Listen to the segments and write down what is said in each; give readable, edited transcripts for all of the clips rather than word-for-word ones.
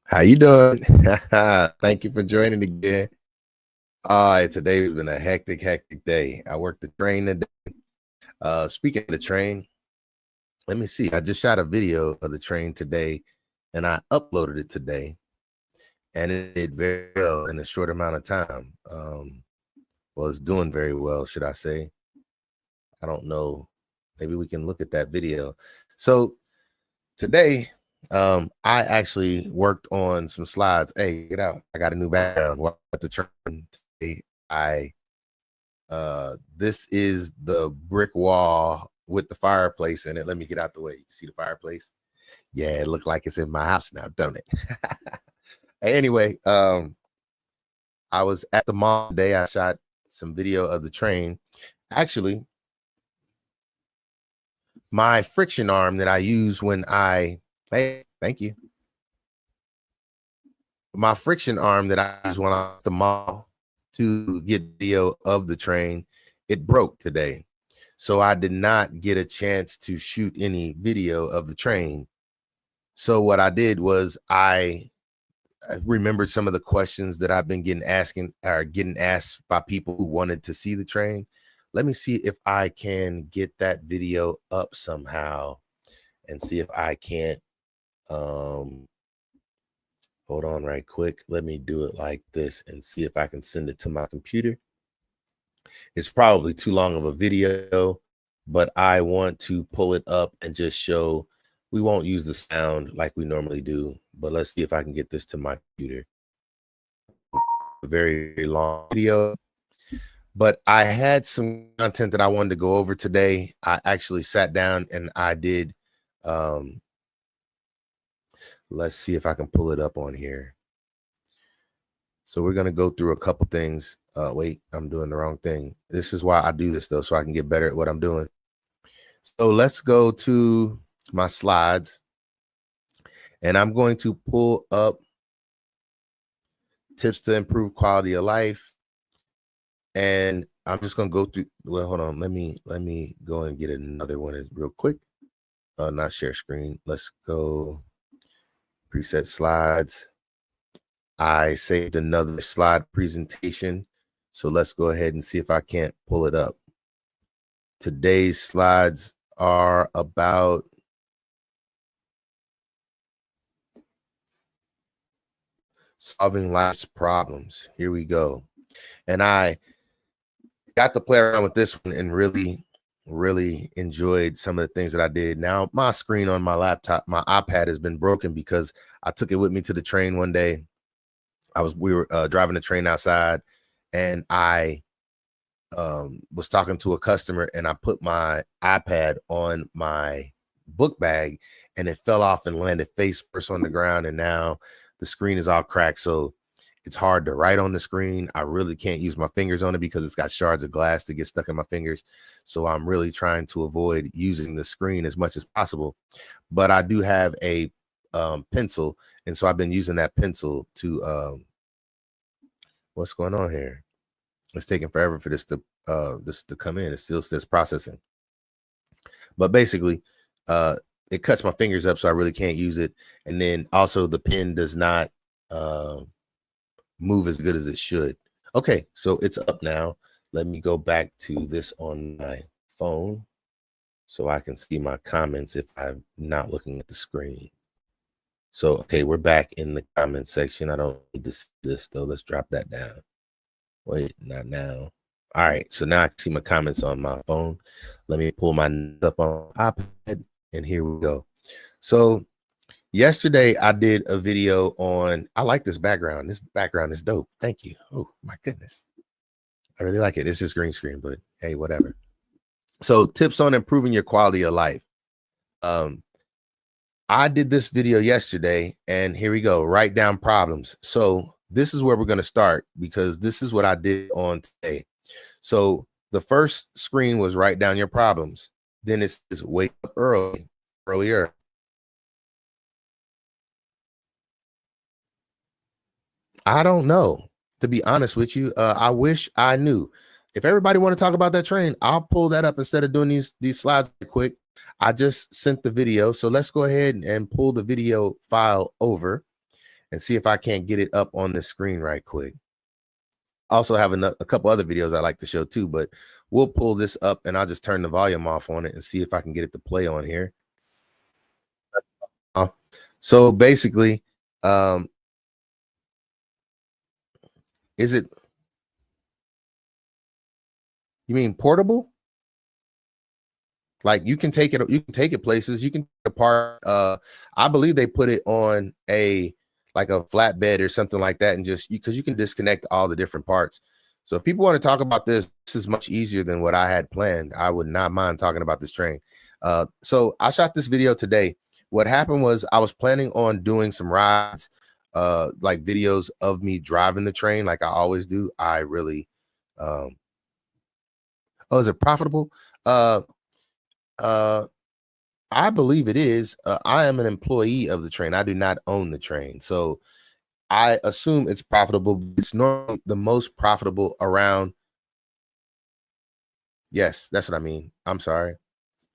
How you doing? Thank you for joining again. All right, today's been a hectic day. I worked the train today. Speaking of the train, let me see. I just shot a video of the train today, and I uploaded it today, and it did very well in a short amount of time. Well, it's doing very well, should I say? I don't know. Maybe we can look at that video. So today, I actually worked on some slides. Hey, get out. I got a new background. What the train today? This is the brick wall with the fireplace in it. Let me get out the way. You can see the fireplace. Yeah, it looked like it's in my house now, don't it? Anyway, I was at the mall today. I shot some video of the train. Actually, my friction arm that I use when hey, thank you. My friction arm that I use when I'm at the mall to get video of the train, it broke today. So I did not get a chance to shoot any video of the train. So what I did was I remembered some of the questions that I've been getting asked by people who wanted to see the train. Let me see if I can get that video up somehow and see if I can't hold on right quick. Let me do it like this and see if I can send it to my computer. It's probably too long of a video, but I want to pull it up and just show. We won't use the sound like we normally do, but let's see if I can get this to my computer. A very, very long video, but I had some content that I wanted to go over today. I actually sat down and I did. Let's see if I can pull it up on here. So we're going to go through a couple things. Wait, I'm doing the wrong thing. This is why I do this, though, so I can get better at what I'm doing. So let's go to my slides, and I'm going to pull up tips to improve quality of life. And I'm just going to go through. Well, hold on. Let me go and get another one real quick. Not share screen. Let's go preset slides. I saved another slide presentation. So let's go ahead and see if I can't pull it up. Today's slides are about solving life's problems. Here we go. And I got to play around with this one and really enjoyed some of the things that I did. Now, my screen on my laptop, my iPad has been broken because I took it with me to the train one day. We were driving the train outside, and I was talking to a customer, and I put my iPad on my book bag, and it fell off and landed face first on the ground. And now the screen is all cracked. So it's hard to write on the screen. I really can't use my fingers on it because it's got shards of glass that get stuck in my fingers. So I'm really trying to avoid using the screen as much as possible. But I do have a pencil, and so I've been using that pencil to what's going on here? It's taking forever for this to come in. It still says processing, but basically it cuts my fingers up, so I really can't use it. And then also the pen does not move as good as it should. Okay, so it's up now. Let me go back to this on my phone so I can see my comments if I'm not looking at the screen. So, okay, we're back in the comment section. I don't need this though. Let's drop that down. Wait, not now. All right, so now I can see my comments on my phone. Let me pull my up on iPad, and here we go. So yesterday I did a video on, I like this background. This background is dope. Thank you. Oh my goodness. I really like it. It's just green screen, but hey, whatever. So tips on improving your quality of life. I did this video yesterday, and here we go. Write down problems. So this is where we're going to start, because this is what I did on today. So the first screen was write down your problems. Then it says wake up earlier. I don't know, to be honest with you. I wish I knew. If everybody want to talk about that train, I'll pull that up instead of doing these slides quick. I just sent the video, so let's go ahead and pull the video file over, and see if I can't get it up on the screen right quick. Also have a couple other videos I like to show too, but we'll pull this up and I'll just turn the volume off on it and see if I can get it to play on here. So basically, is it, you mean portable? Like you can take it places, you can take it apart. I believe they put it on a like a flatbed or something like that, and just because you can disconnect all the different parts. So if people want to talk about this is much easier than what I had planned. I would not mind talking about this train. So I shot this video today. What happened was I was planning on doing some rides, like videos of me driving the train, like I always do. I really, oh, is it profitable? I believe it is. I am an employee of the train. I do not own the train. So I assume it's profitable. It's normally the most profitable around. Yes, that's what I mean. I'm sorry.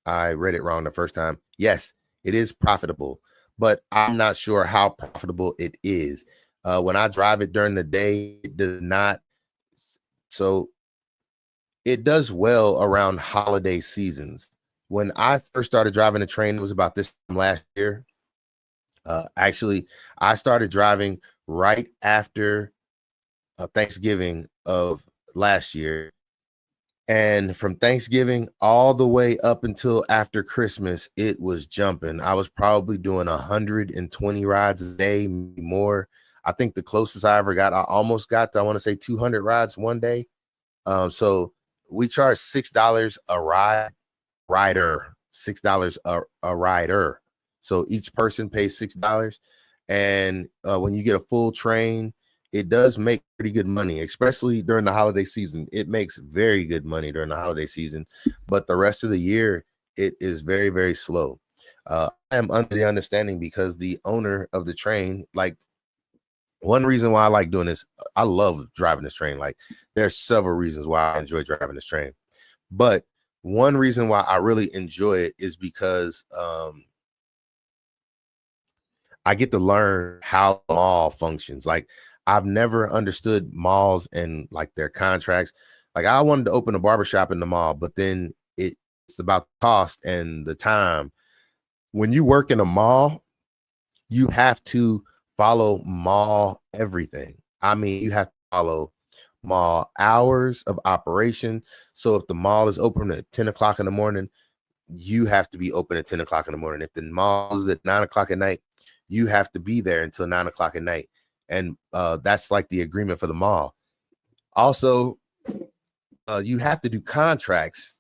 I read it wrong the first time. Yes, it is profitable, but I'm not sure how profitable it is. When I drive it during the day, it does not. So it does well around holiday seasons. When I first started driving the train, it was about this time last year. Actually, I started driving right after Thanksgiving of last year. And from Thanksgiving all the way up until after Christmas, it was jumping. I was probably doing 120 rides a day, more. I think the closest I ever got, I almost got to, I want to say 200 rides one day. So we charge $6 a rider, $6 a rider. So each person pays $6. And when you get a full train, it does make pretty good money, especially during the holiday season. It makes very good money during the holiday season, but the rest of the year, it is very, very slow. I am under the understanding because the owner of the train, like one reason why I like doing this, I love driving this train. Like there's several reasons why I enjoy driving this train, but one reason why I really enjoy it is because I get to learn how the mall functions. Like I've never understood malls and like their contracts. Like I wanted to open a barbershop in the mall, but then it's about the cost and the time. When you work in a mall, you have to follow mall everything. I mean, you have to follow mall hours of operation. So if the mall is open at 10 o'clock in the morning, you have to be open at 10 o'clock in the morning. If the mall is at 9 o'clock at night, you have to be there until 9 o'clock at night. And that's like the agreement for the mall. Also, you have to do contracts,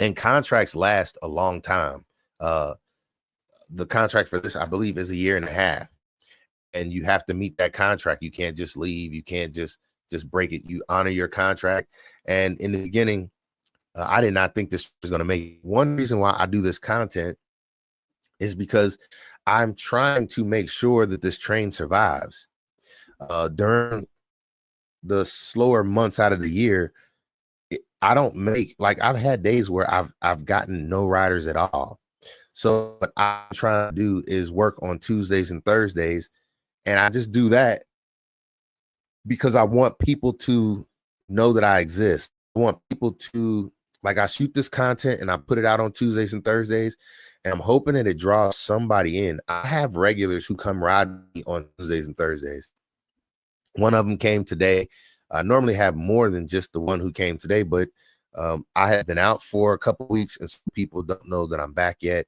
and contracts last a long time. The contract for this, I believe, is a year and a half, and you have to meet that contract. You can't just leave. You can't just break it. You honor your contract. And in the beginning, I did not think this was going to make it. One reason why I do this content is because I'm trying to make sure that this train survives. During the slower months out of the year, I don't make, like I've had days where I've gotten no riders at all. So what I'm trying to do is work on Tuesdays and Thursdays, and I just do that because I want people to know that I exist. I want people to, like, I shoot this content and I put it out on Tuesdays and Thursdays, and I'm hoping that it draws somebody in. I have regulars who come ride me on Tuesdays and Thursdays. One of them came today. I normally have more than just the one who came today, but I have been out for a couple weeks, and some people don't know that I'm back yet.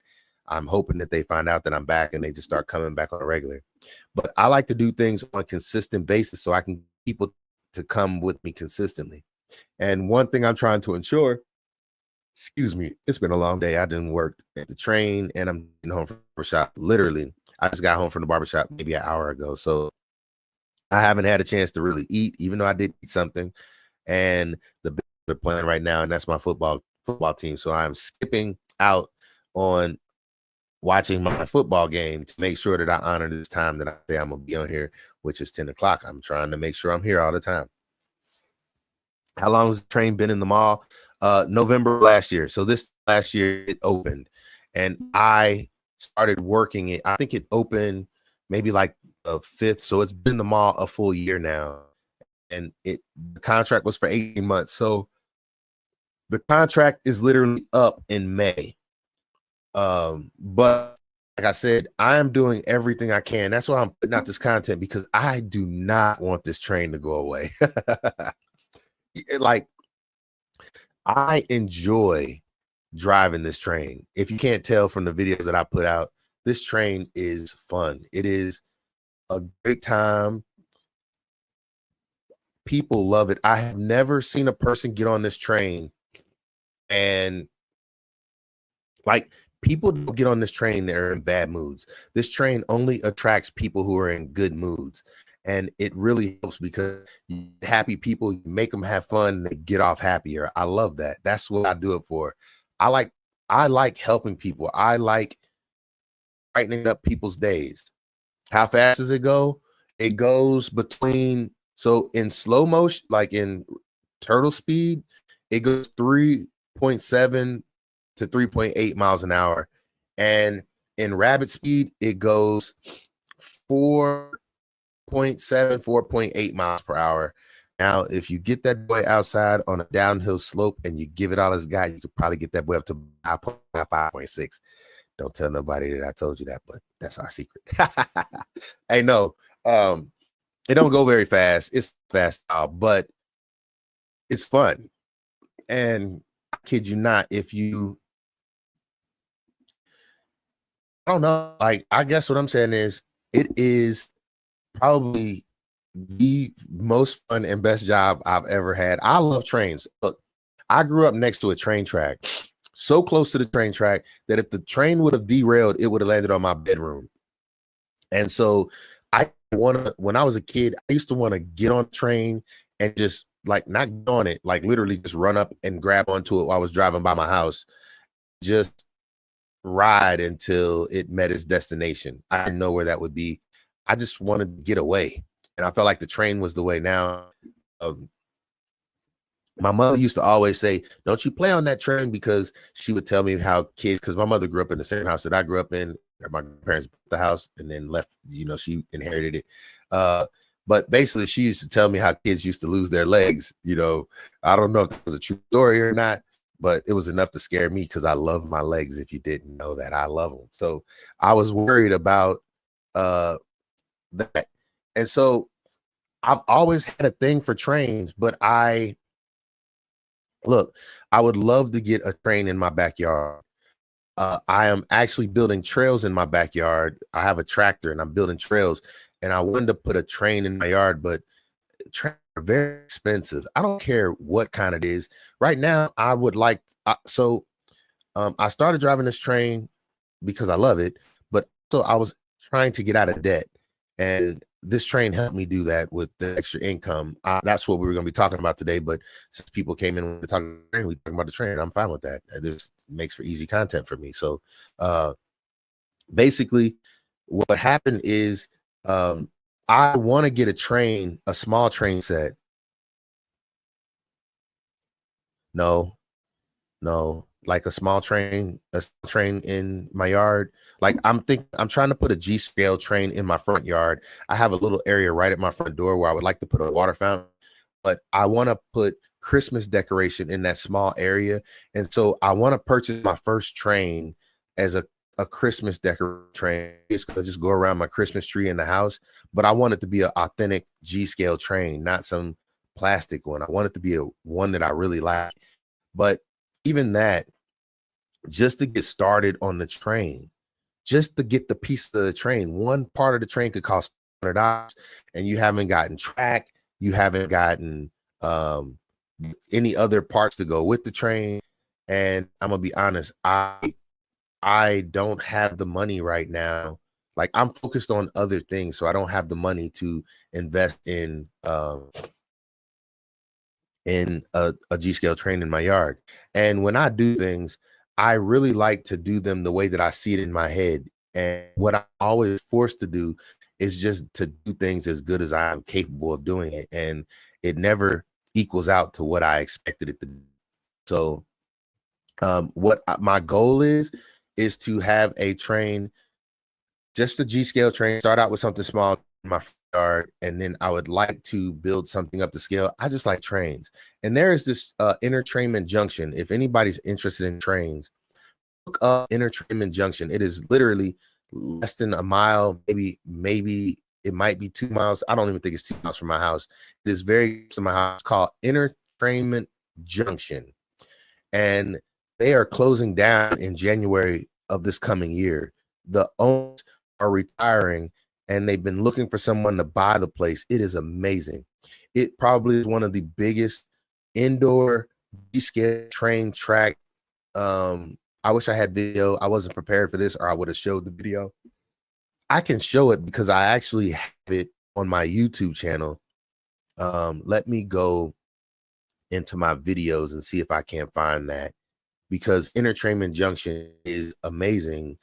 I'm hoping that they find out that I'm back and they just start coming back on a regular. But I like to do things on a consistent basis so I can get people to come with me consistently. And one thing I'm trying to ensure, excuse me, it's been a long day. I didn't work at the train and I'm home from the barbershop. Literally, I just got home from the barbershop maybe an hour ago. So I haven't had a chance to really eat, even though I did eat something. And the Bills are playing right now, and that's my football team. So I'm skipping out on watching my football game to make sure that I honor this time that I say I'm gonna be on here, which is 10 o'clock. I'm trying to make sure I'm here all the time. How long has the train been in the mall? November last year. So this last year it opened, and I started working it. I think it opened maybe like 5th, so it's been the mall a full year now, and the contract was for 18 months. So the contract is literally up in May. But like I said, I am doing everything I can. That's why I'm putting out this content, because I do not want this train to go away. Like, I enjoy driving this train. If you can't tell from the videos that I put out, this train is fun. It is a great time. People love it. I have never seen a person get on this train and, like, people don't get on this train that are in bad moods. This train only attracts people who are in good moods. And it really helps, because happy people, you make them have fun, they get off happier. I love that. That's what I do it for. I like I like helping people. I like brightening up people's days. How fast does it go? It goes between, so in slow motion, like in turtle speed, it goes 3.7 to 3.8 miles an hour. And in rabbit speed, it goes 4.7, 4.8 miles per hour. Now, if you get that boy outside on a downhill slope and you give it all it's got, you could probably get that boy up to 5.6. Don't tell nobody that I told you that, but that's our secret. Hey, no, it don't go very fast. It's fast, but it's fun. And I kid you not, if you, I don't know, like, I guess what I'm saying is, it is probably the most fun and best job I've ever had. I love trains. Look, I grew up next to a train track, so close to the train track that if the train would have derailed, it would have landed on my bedroom. And so when I was a kid, I used to want to get on the train and just, like, not get on it, like literally just run up and grab onto it while I was driving by my house, just ride until it met its destination. I didn't know where that would be. I just wanted to get away. And I felt like the train was the way. Now, my mother used to always say, don't you play on that train, because she would tell me how kids, because my mother grew up in the same house that I grew up in. My parents bought the house and then left, she inherited it. But basically, she used to tell me how kids used to lose their legs. I don't know if that was a true story or not, but it was enough to scare me, because I love my legs. If you didn't know that, I love them. So I was worried about that. And so I've always had a thing for trains, but I would love to get a train in my backyard. I am actually building trails in my backyard. I have a tractor and I'm building trails, and I wanted to put a train in my yard, but trains are very expensive. I don't care what kind it is. Right now, I would like, I started driving this train because I love it, but also I was trying to get out of debt. And this train helped me do that with the extra income. That's what we were going to be talking about today. But since people came in to talk about the train, we talking about the train. I'm fine with that. This makes for easy content for me. So basically, what happened is, I want to get a small train set. No, like a small train, in my yard. Like, I'm trying to put a G scale train in my front yard. I have a little area right at my front door where I would like to put a water fountain, but I want to put Christmas decoration in that small area. And so I want to purchase my first train as a Christmas decoration train. It's going to just go around my Christmas tree in the house, but I want it to be an authentic G scale train, not some plastic one. I want it to be one that I really like. But even that, just to get started on the train, just to get the piece of the train, one part of the train could cost $100, and you haven't gotten track, you haven't gotten any other parts to go with the train. And I'm gonna be honest, I don't have the money right now. Like, I'm focused on other things, so I don't have the money to invest in a G scale train in my yard. And when I do things, I really like to do them the way that I see it in my head. And what I'm always forced to do is just to do things as good as I am capable of doing it. And it never equals out to what I expected it to do. So what my goal is to have a train, just a G scale train, start out with something small, in my yard, and then I would like to build something up to scale. I just like trains. And there is this Entertainment Junction. If anybody's interested in trains, look up Entertainment Junction. It is literally less than a mile, maybe it might be 2 miles. I don't even think it's 2 miles from my house. It is very close to my house. It's called Entertainment Junction. And they are closing down in January of this coming year. The owners are retiring, and they've been looking for someone to buy the place. It is amazing. It probably is one of the biggest indoor B-scale train track. I wish I had video. I wasn't prepared for this, or I would have showed the video. I can show it because I actually have it on my YouTube channel. Let me go into my videos and see if I can't find that, because Entertainment Junction is amazing.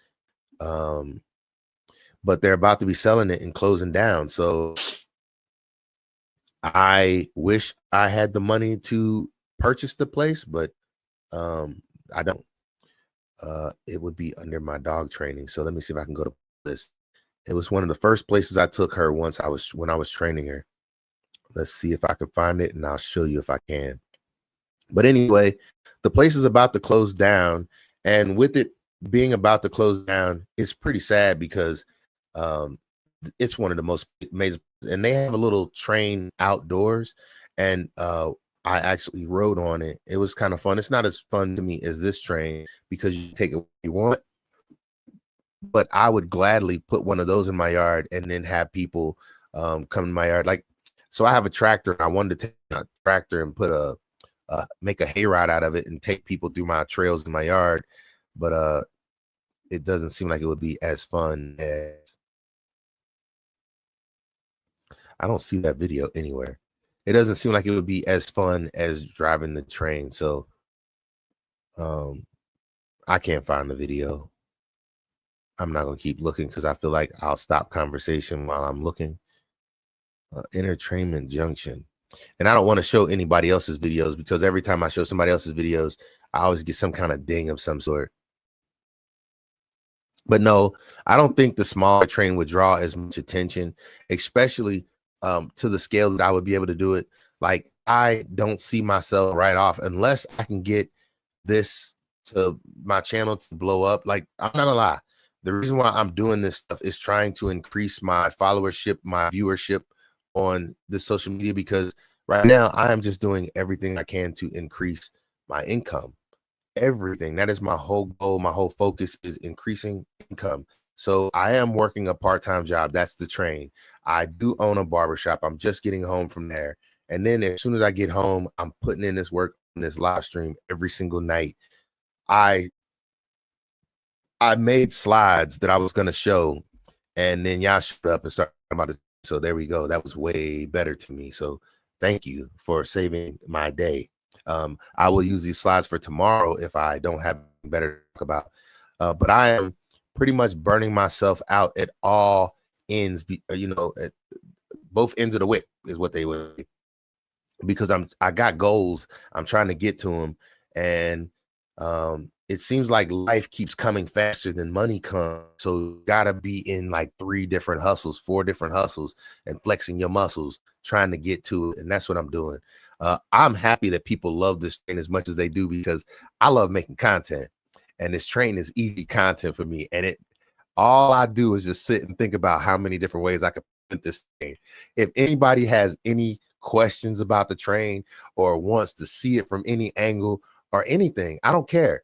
But they're about to be selling it and closing down. So I wish I had the money to purchase the place, but I don't. It would be under my dog training. So let me see if I can go to this. It was one of the first places I took her when I was training her. Let's see if I can find it, and I'll show you if I can. But anyway, the place is about to close down, and with it being about to close down, it's pretty sad because it's one of the most amazing, and they have a little train outdoors, and I actually rode on it. It was kind of fun. It's not as fun to me as this train because you take it when you want, but I would gladly put one of those in my yard and then have people come to my yard. Like, so I have a tractor, and I wanted to take a tractor and put make a hayride out of it and take people through my trails in my yard, but it doesn't seem like it would be as fun as. I don't see that video anywhere. It doesn't seem like it would be as fun as driving the train. So I can't find the video. I'm not going to keep looking because I feel like I'll stop conversation while I'm looking. Entertainment Junction. And I don't want to show anybody else's videos, because every time I show somebody else's videos, I always get some kind of ding of some sort. But no, I don't think the smaller train would draw as much attention, especially to the scale that I would be able to do it. Like, I don't see myself right off unless I can get this to my channel to blow up. Like, I'm not gonna lie, the reason why I'm doing this stuff is trying to increase my followership, my viewership on the social media, because right now I am just doing everything I can to increase my income. Everything. That is my whole goal. My whole focus is increasing income. So I am working a part-time job. That's the train. I do own a barbershop. I'm just getting home from there. And then as soon as I get home, I'm putting in this work on this live stream every single night. I made slides that I was going to show, and then y'all showed up and started about it. So there we go. That was way better to me. So thank you for saving my day. I will use these slides for tomorrow if I don't have better to talk about. But I am pretty much burning myself out at all ends, at both ends of the wick is what they would be, because I got goals. I'm trying to get to them. And it seems like life keeps coming faster than money comes. So you gotta be in like 3 different hustles, 4 different hustles, and flexing your muscles, trying to get to it. And that's what I'm doing. I'm happy that people love this train as much as they do, because I love making content, and this train is easy content for me. And all I do is just sit and think about how many different ways I could put this train. If anybody has any questions about the train or wants to see it from any angle or anything, I don't care.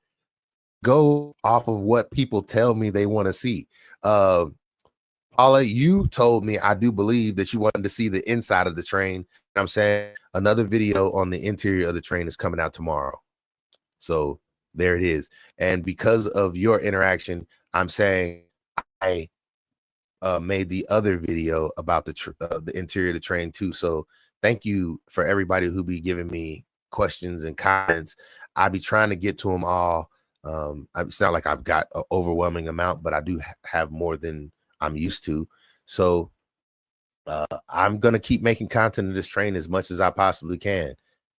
Go off of what people tell me they want to see. Paula, you told me, I do believe, that you wanted to see the inside of the train. I'm saying another video on the interior of the train is coming out tomorrow. So there it is. And because of your interaction, I'm saying I made the other video about the interior of the train too. So thank you for everybody who be giving me questions and comments. I be trying to get to them all. It's not like I've got an overwhelming amount, but I do have more than I'm used to. So I'm going to keep making content in this train as much as I possibly can.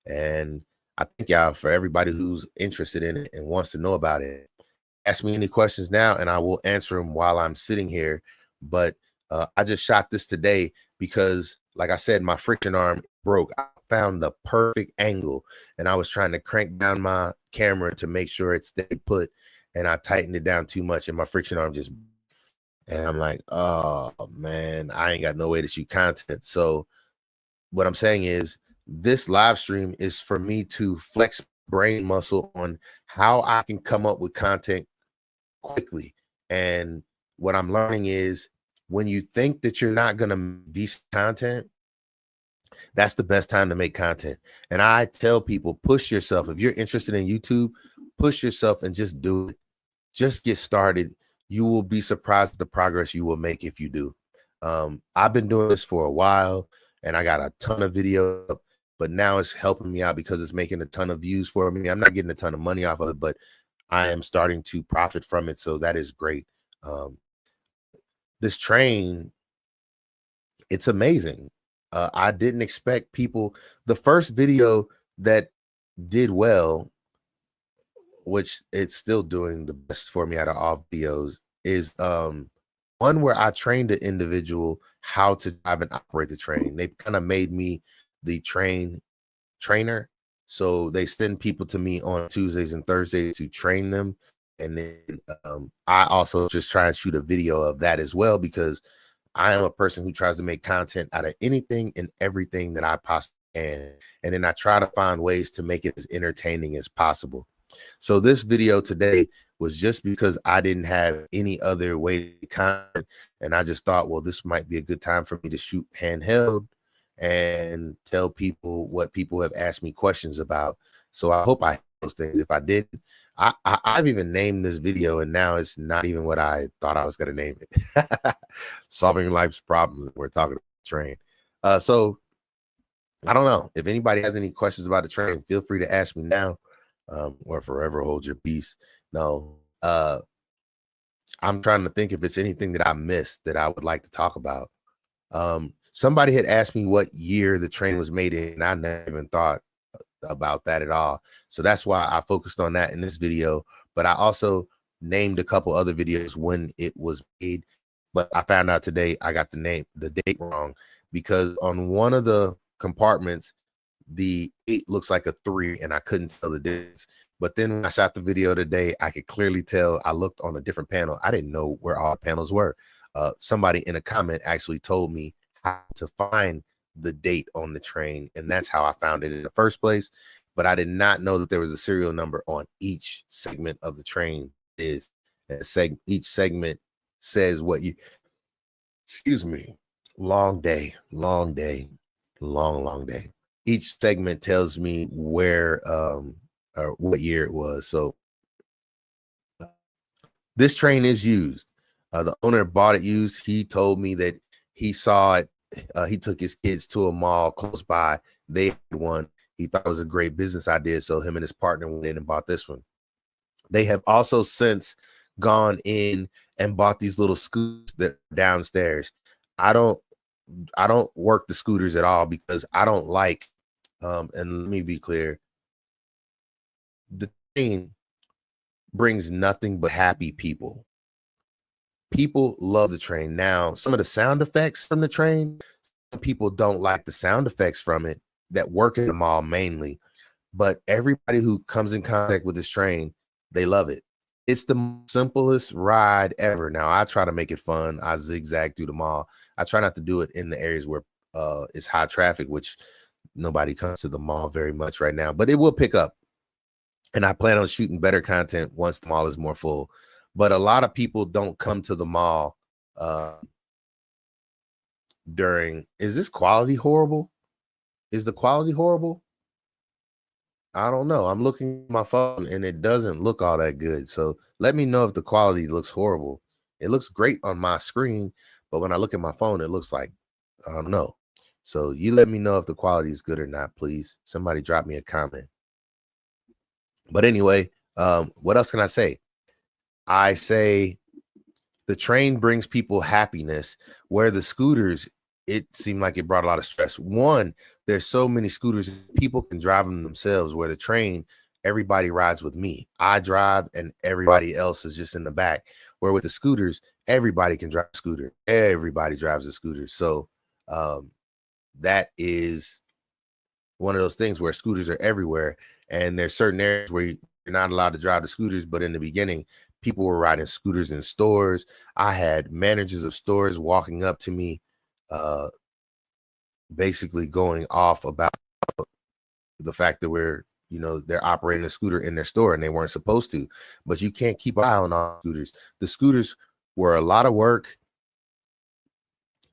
And I thank y'all for everybody who's interested in it and wants to know about it. Ask me any questions now, and I will answer them while I'm sitting here. But I just shot this today because, like I said, my friction arm broke. I found the perfect angle, and I was trying to crank down my camera to make sure it stayed put, and I tightened it down too much, and my friction arm just, and I'm like, oh man, I ain't got no way to shoot content. So what I'm saying is, this live stream is for me to flex brain muscle on how I can come up with content quickly. And what I'm learning is, when you think that you're not going to make decent content, that's the best time to make content. And I tell people, push yourself. If you're interested in YouTube, push yourself and just do it. Just get started. You will be surprised at the progress you will make if you do. I've been doing this for a while, and I got a ton of video up, but now it's helping me out because it's making a ton of views for me. I'm not getting a ton of money off of it, but I am starting to profit from it. So that is great. This train, it's amazing. I didn't expect people. The first video that did well, which it's still doing the best for me out of all videos, is one where I trained an individual how to drive and operate the train. They kind of made me the trainer. So they send people to me on Tuesdays and Thursdays to train them. And then I also just try and shoot a video of that as well, because I am a person who tries to make content out of anything and everything that I possibly can. And then I try to find ways to make it as entertaining as possible. So this video today was just because I didn't have any other way to content. And I just thought, well, this might be a good time for me to shoot handheld and tell people what people have asked me questions about. So I hope I hit those things. If I didn't, I've even named this video, and now it's not even what I thought I was going to name it. Solving life's problems. We're talking about the train. So I don't know. If anybody has any questions about the train, feel free to ask me now, or forever hold your peace. No, I'm trying to think if it's anything that I missed that I would like to talk about. Somebody had asked me what year the train was made in, and I never even thought about that at all. So that's why I focused on that in this video. But I also named a couple other videos when it was made. But I found out today I got the date wrong, because on one of the compartments, the 8 looks like a 3, and I couldn't tell the difference. But then when I shot the video today, I could clearly tell. I looked on a different panel. I didn't know where all the panels were. Somebody in a comment actually told me how to find the date on the train, and that's how I found it in the first place. But I did not know that there was a serial number on each segment of the train. Each segment says what you, excuse me, long day, long day, long day. Each segment tells me where or what year it was. So this train is used. The owner bought it used. He told me that he saw it. He took his kids to a mall close by. They had one. He thought it was a great business idea, so him and his partner went in and bought this one. They have also since gone in and bought these little scooters that are downstairs. I don't work the scooters at all, because I don't like, and let me be clear, the train brings nothing but happy people. People love the train. Now, some of the sound effects from the train, some people don't like the sound effects from it that work in the mall mainly, but everybody who comes in contact with this train, they love it. It's the simplest ride ever. Now, I try to make it fun. I zigzag through the mall. I try not to do it in the areas where it's high traffic, which nobody comes to the mall very much right now, but it will pick up. And I plan on shooting better content once the mall is more full. But a lot of people don't come to the mall during. Is this quality horrible? Is the quality horrible? I don't know. I'm looking at my phone and it doesn't look all that good. So let me know if the quality looks horrible. It looks great on my screen, but when I look at my phone, it looks like, I don't know. So you let me know if the quality is good or not, please. Somebody drop me a comment. But anyway, what else can I say? I say the train brings people happiness, where the scooters, it seemed like it brought a lot of stress. One, there's so many scooters, people can drive them themselves, where the train, everybody rides with me. I drive and everybody else is just in the back. Where with the scooters, everybody can drive a scooter. Everybody drives a scooter. So that is one of those things where scooters are everywhere. And there's certain areas where you're not allowed to drive the scooters. But in the beginning, people were riding scooters in stores. I had managers of stores walking up to me, basically going off about the fact that they're operating a scooter in their store and they weren't supposed to. But you can't keep an eye on all scooters. The scooters were a lot of work.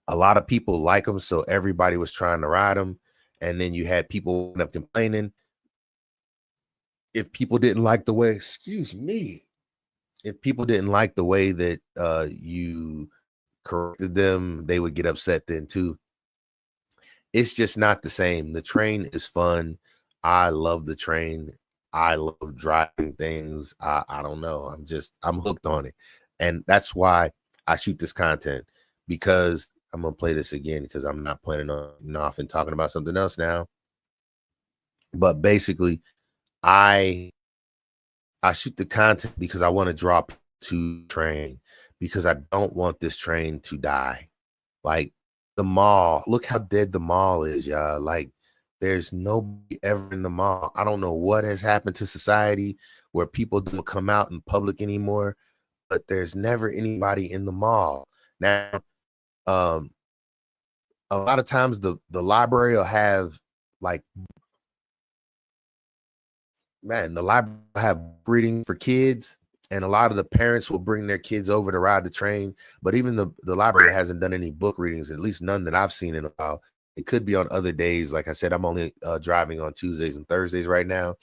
A lot of people like them, so everybody was trying to ride them. And then you had people end up complaining if people didn't like the way, if people didn't like the way that you corrected them, they would get upset then too. It's just not the same. The train is fun. I love the train. I love driving things. I don't know. I'm hooked on it. And that's why I shoot this content, because I'm going to play this again because I'm not planning on off and talking about something else now. But basically, I shoot the content because I want to drop to train, because I don't want this train to die. Like the mall, look how dead the mall is, y'all. Like there's nobody ever in the mall. I don't know what has happened to society where people don't come out in public anymore, but there's never anybody in the mall. Now, a lot of times the library will have the library will have reading for kids, and a lot of the parents will bring their kids over to ride the train. But even the library hasn't done any book readings, at least none that I've seen in a while. It could be on other days. Like I said, I'm only driving on Tuesdays and Thursdays right now.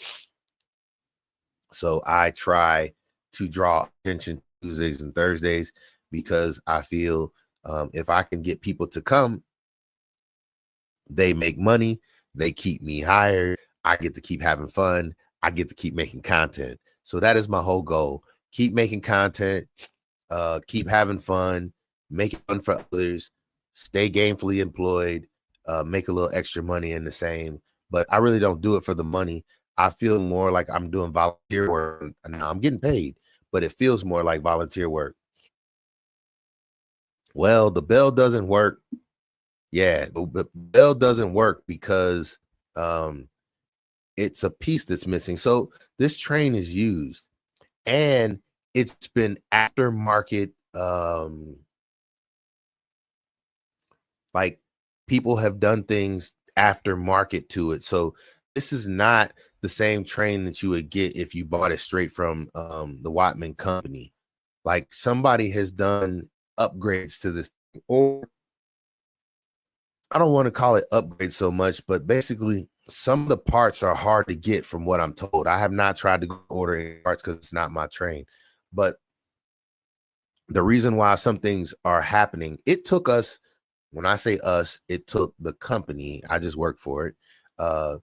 So I try to draw attention Tuesdays and Thursdays, because I feel if I can get people to come, they make money, they keep me hired, I get to keep having fun, I get to keep making content. So that is my whole goal. Keep making content, keep having fun, make it fun for others, stay gainfully employed, make a little extra money in the same. But I really don't do it for the money. I feel more like I'm doing volunteer work. Now I'm getting paid, but it feels more like volunteer work. Well, the bell doesn't work. Yeah, the bell doesn't work because it's a piece that's missing. So this train is used, and it's been aftermarket. Like people have done things aftermarket to it. So this is not the same train that you would get if you bought it straight from the Wattman company. Like somebody has done upgrades to this, or I don't want to call it upgrade so much, but basically some of the parts are hard to get from what I'm told. I have not tried to order any parts because it's not my train. But the reason why some things are happening, it took us, when I say us, it took the company, I just worked for it, a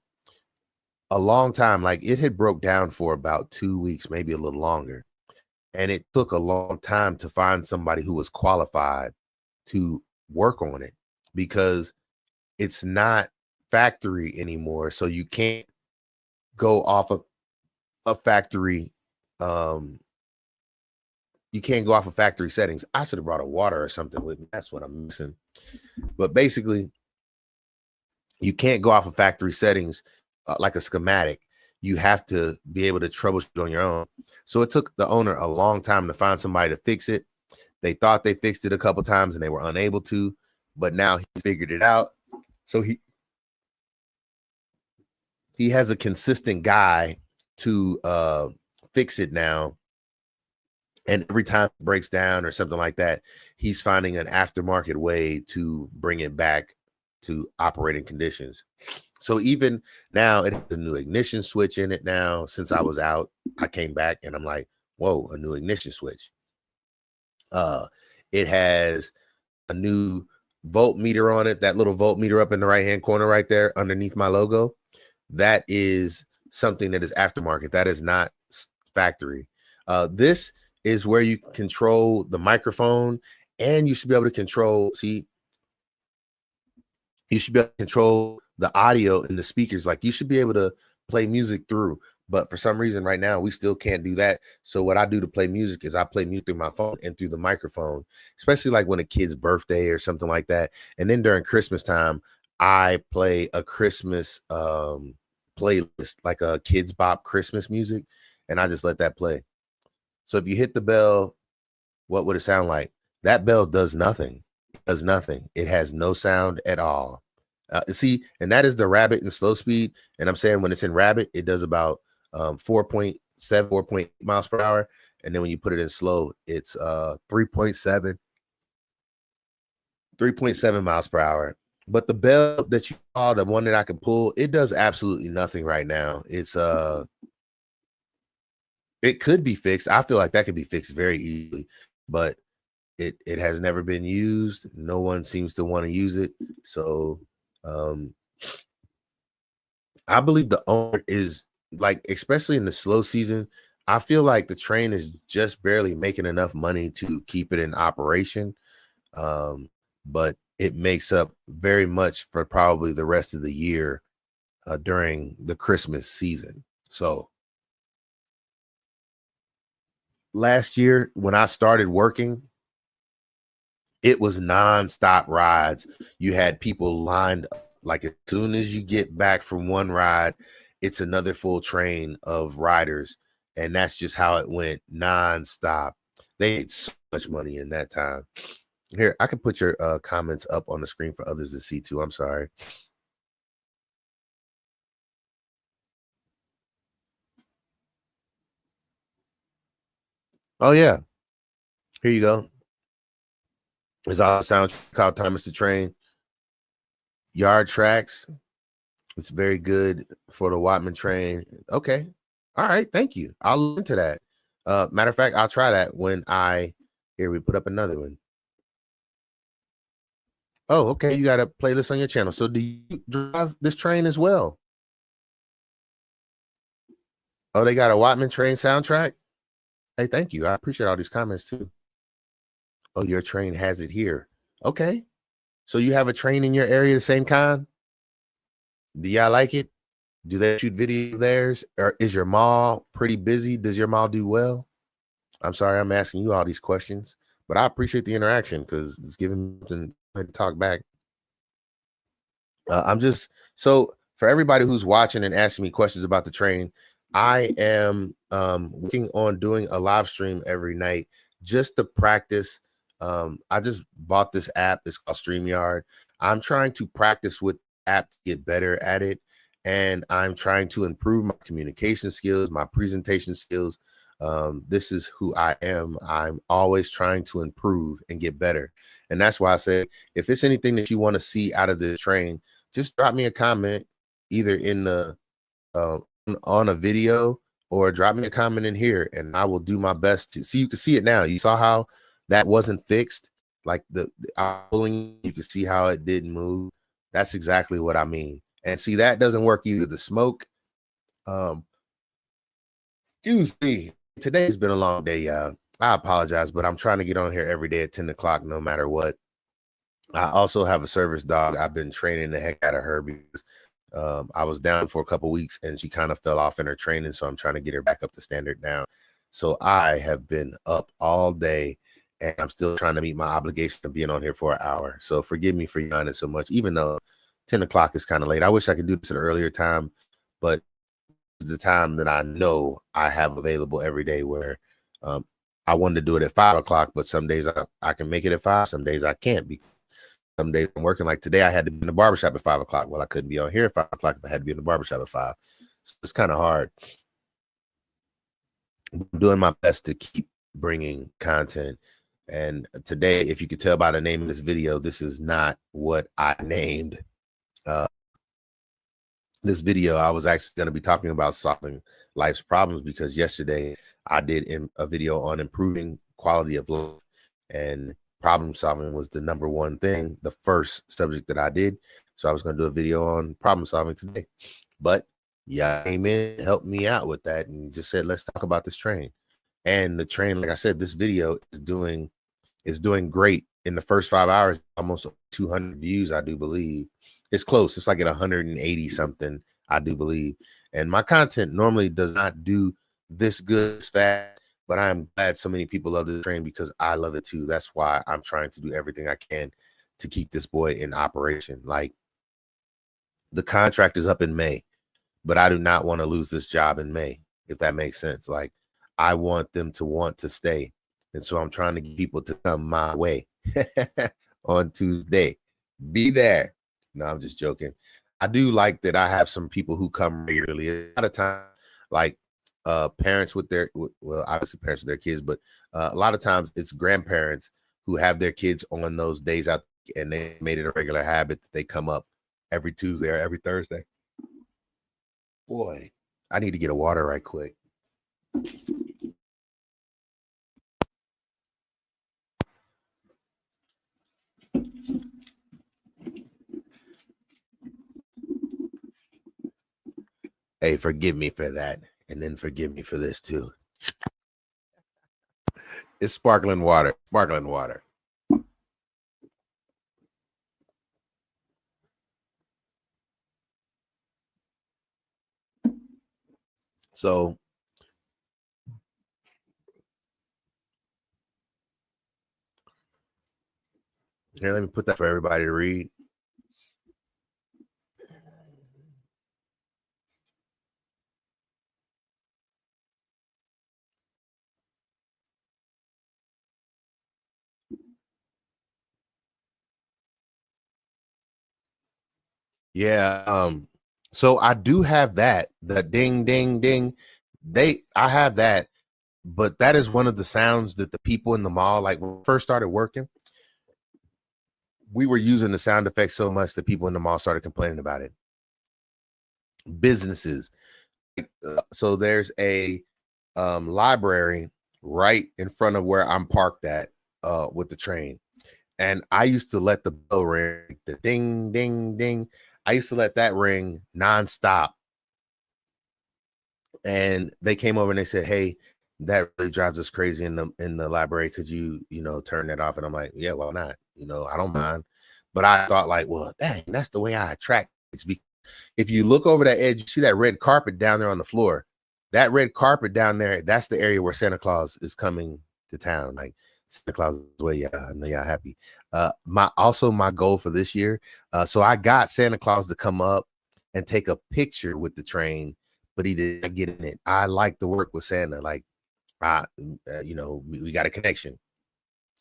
long time. Like it had broke down for about 2 weeks, maybe a little longer. And it took a long time to find somebody who was qualified to work on it, because it's not factory anymore. So you can't go off of a factory. You can't go off of factory settings. I should have brought a water or something with me. That's what I'm missing. But basically, you can't go off of factory settings like a schematic. You have to be able to troubleshoot on your own. So it took the owner a long time to find somebody to fix it. They thought they fixed it a couple times and they were unable to, but now he figured it out. So he has a consistent guy to fix it now. And every time it breaks down or something like that, he's finding an aftermarket way to bring it back to operating conditions. So even now, it has a new ignition switch in it now. Since I was out, I came back and I'm like, whoa, a new ignition switch. It has a new voltmeter on it, that little voltmeter up in the right-hand corner right there underneath my logo. That is something that is aftermarket. That is not factory. This is where you control the microphone, and you should be able to control, you should be able to control the audio in the speakers. Like you should be able to play music through. But for some reason right now, we still can't do that. So what I do to play music is I play music through my phone and through the microphone, especially like when a kid's birthday or something like that. And then during Christmas time, I play a Christmas playlist, like a Kids Bop Christmas music, and I just let that play. So if you hit the bell, what would it sound like? That bell does nothing. It does nothing. It has no sound at all. See, and that is the rabbit in slow speed. And I'm saying when it's in rabbit, it does about 4.7, 4.8 miles per hour. And then when you put it in slow, it's 3.7 miles per hour. But the bell that you saw, the one that I could pull, it does absolutely nothing right now. It could be fixed. I feel like that could be fixed very easily, but it has never been used. No one seems to want to use it. So I believe the owner is like, especially in the slow season, I feel like the train is just barely making enough money to keep it in operation. But it makes up very much for probably the rest of the year during the Christmas season. So last year when I started working, it was nonstop rides. You had people lined up. Like as soon as you get back from one ride, it's another full train of riders. And that's just how it went nonstop. They made so much money in that time. Here, I can put your comments up on the screen for others to see too. I'm sorry. Oh, yeah. Here you go. There's all the soundtrack called Time is the Train. Yard Tracks. It's very good for the Wattman train. Okay. All right. Thank you. I'll look into that. Matter of fact, I'll try that when here we put up another one. Oh, okay. You got a playlist on your channel. So do you drive this train as well? Oh, they got a Wattman train soundtrack? Hey, thank you. I appreciate all these comments too. Oh, your train has it here. Okay. So you have a train in your area, the same kind? Do y'all like it? Do they shoot video of theirs? Or is your mall pretty busy? Does your mall do well? I'm sorry, I'm asking you all these questions, but I appreciate the interaction because it's giving me something to talk back. I'm just so for everybody who's watching and asking me questions about the train, I am working on doing a live stream every night just to practice. I just bought this app. It's called StreamYard. I'm trying to practice with the app to get better at it. And I'm trying to improve my communication skills, my presentation skills. This is who I am. I'm always trying to improve and get better. And that's why I say, if it's anything that you want to see out of the train, just drop me a comment either in the uh, on a video or drop me a comment in here and I will do my best to see. You can see it now. You saw how that wasn't fixed, like the pulling, you can see how it didn't move. That's exactly what I mean. And see, that doesn't work either. The smoke, excuse me, today has been a long day, y'all. I apologize, but I'm trying to get on here every day at 10 o'clock no matter what. I also have a service dog. I've been training the heck out of her because I was down for a couple weeks and she kind of fell off in her training. So I'm trying to get her back up to standard now. So I have been up all day and I'm still trying to meet my obligation of being on here for an hour. So forgive me for yawning so much, even though 10 o'clock is kind of late. I wish I could do this at an earlier time, but it's the time that I know I have available every day where I wanted to do it at 5 o'clock, but some days I can make it at 5. Some days I can't because some days I'm working. Like today, I had to be in the barbershop at 5 o'clock. Well, I couldn't be on here at 5 o'clock if I had to be in the barbershop at 5. So it's kind of hard. I'm doing my best to keep bringing content. And today, if you could tell by the name of this video, this is not what I named this video. I was actually going to be talking about solving life's problems because yesterday I did a video on improving quality of life, and problem solving was the number one thing, the first subject that I did. So I was going to do a video on problem solving today, but yeah, came in, helped me out with that, and just said, let's talk about this train. And the train, like I said, this video is doing great. In the first 5 hours, almost 200 views, I do believe. It's close. It's like at 180 something, I do believe. And my content normally does not do this good as fast, but I'm glad so many people love the train because I love it too. That's why I'm trying to do everything I can to keep this boy in operation. Like, the contract is up in May, but I do not want to lose this job in May, if that makes sense. Like, I want them to want to stay. And so I'm trying to get people to come my way on Tuesday. Be there. No, I'm just joking. I do like that I have some people who come regularly. A lot of times, like parents with their, well, obviously parents with their kids, but a lot of times it's grandparents who have their kids on those days out, and they made it a regular habit that they come up every Tuesday or every Thursday. Boy, I need to get a water right quick. Hey, forgive me for that. And then forgive me for this too. It's sparkling water. Sparkling water. So here, let me put that for everybody to read. Yeah. So I do have that. The ding, ding, ding. I have that, but that is one of the sounds that the people in the mall, like when we first started working, we were using the sound effects so much that people in the mall started complaining about it. Businesses. So there's a library right in front of where I'm parked at with the train. And I used to let the bell ring, the ding, ding, ding. I used to let that ring nonstop. And they came over and they said, "Hey, that really drives us crazy in the library. Could you, turn that off?" And I'm like, "Yeah, why not? I don't mind." But I thought, like, well, dang, that's the way I attract. It's because if you look over that edge, you see that red carpet down there on the floor. That red carpet down there, that's the area where Santa Claus is coming to town. Like, Santa Claus is way, yeah, I know y'all happy. My goal for this year. So I got Santa Claus to come up and take a picture with the train, but he didn't get in it. I like to work with Santa. Like, we got a connection.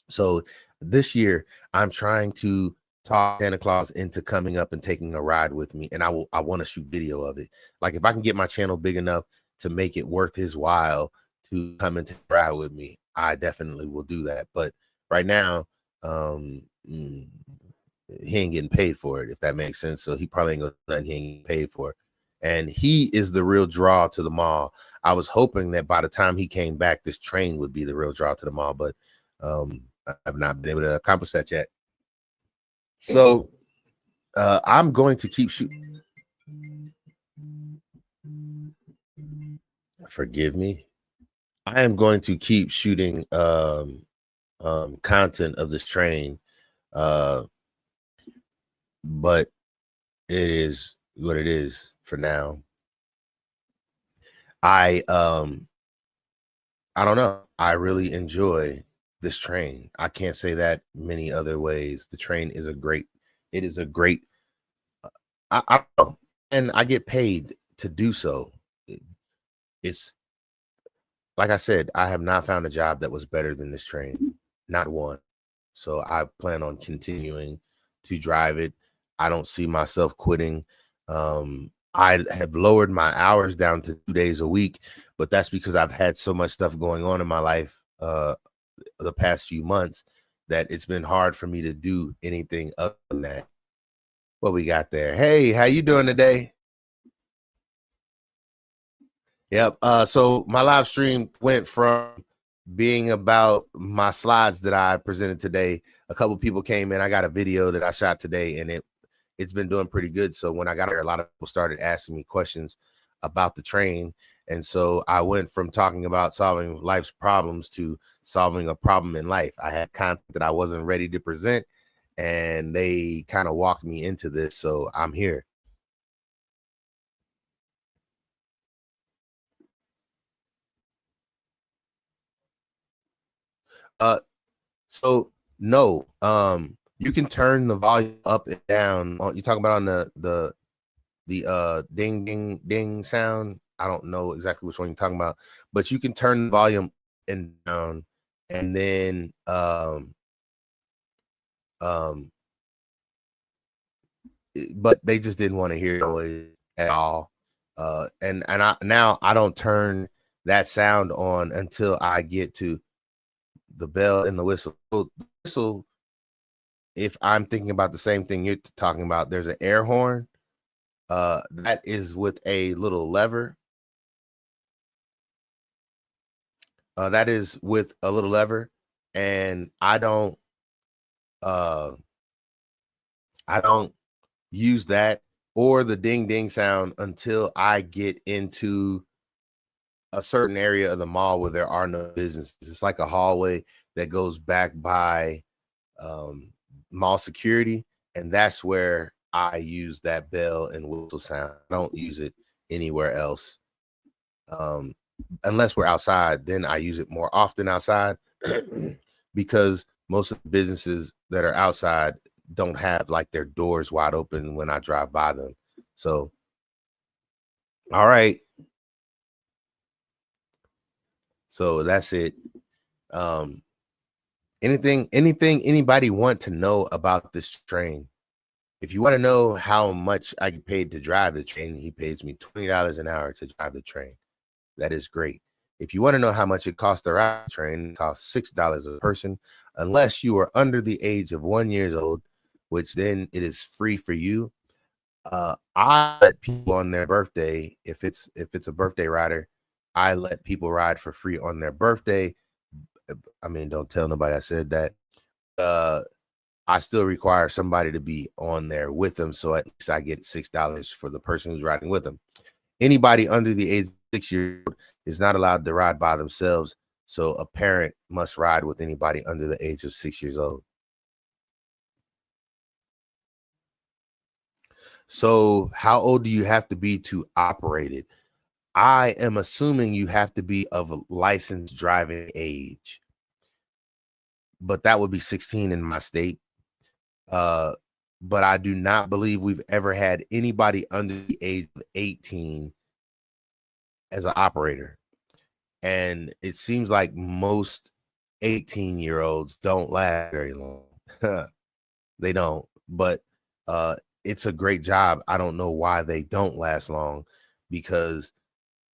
So this year, I'm trying to talk Santa Claus into coming up and taking a ride with me, and I want to shoot video of it. Like, if I can get my channel big enough to make it worth his while to come and take a ride with me, I definitely will do that. But right now, he ain't getting paid for it, if that makes sense. So he probably ain't gonna do nothing he ain't getting paid for. And he is the real draw to the mall. I was hoping that by the time he came back, this train would be the real draw to the mall, but I've not been able to accomplish that yet. So I'm going to keep shooting. Forgive me. I am going to keep shooting content of this train, uh, but it is what it is for now. I don't know. I really enjoy this train. I can't say that many other ways. The train is a great. It is a great. I don't know, and I get paid to do so. It's like I said, I have not found a job that was better than this train, not one. So I plan on continuing to drive it. I don't see myself quitting. I have lowered my hours down to 2 days a week, but that's because I've had so much stuff going on in my life the past few months that it's been hard for me to do anything other than that. What we got there? Hey, how you doing today? Yep. So my live stream went from being about my slides that I presented today. A couple people came in. I got a video that I shot today, and it's been doing pretty good. So when I got here, a lot of people started asking me questions about the train. And so I went from talking about solving life's problems to solving a problem in life. I had content that I wasn't ready to present, and they kind of walked me into this. So I'm here. So no, you can turn the volume up and down. You talking about on the ding ding ding sound? I don't know exactly which one you're talking about, but you can turn the volume and down, and then um but they just didn't want to hear noise at all. And I don't turn that sound on until I get to the bell and the whistle. So the whistle, if I'm thinking about the same thing you're talking about, there's an air horn. That is with a little lever. That is with a little lever, and uh I don't use that or the ding ding sound until I get into a certain area of the mall where there are no businesses. It's like a hallway that goes back by um, mall security, and that's where I use that bell and whistle sound. I don't use it anywhere else, um, unless we're outside. Then I use it more often outside because most of the businesses that are outside don't have like their doors wide open when I drive by them. So, all right. So that's it. Um, anything anybody want to know about this train? If you want to know how much I get paid to drive the train, he pays me $20 an hour to drive the train. That is great. If you want to know how much it costs to ride the train, it costs $6 a person, unless you are under the age of 1 year old, which then it is free for you. I let people on their birthday, if it's a birthday rider, I let people ride for free on their birthday. I mean, don't tell nobody I said that. Uh, I still require somebody to be on there with them, so at least I get $6 for the person who's riding with them. Anybody under the age of 6 years old is not allowed to ride by themselves, so a parent must ride with anybody under the age of 6 years old. So, how old do you have to be to operate it? I am assuming you have to be of a licensed driving age, but that would be 16 in my state. Uh, but I do not believe we've ever had anybody under the age of 18 as an operator. And it seems like most 18-year-olds don't last very long. They don't. But it's a great job. I don't know why they don't last long, because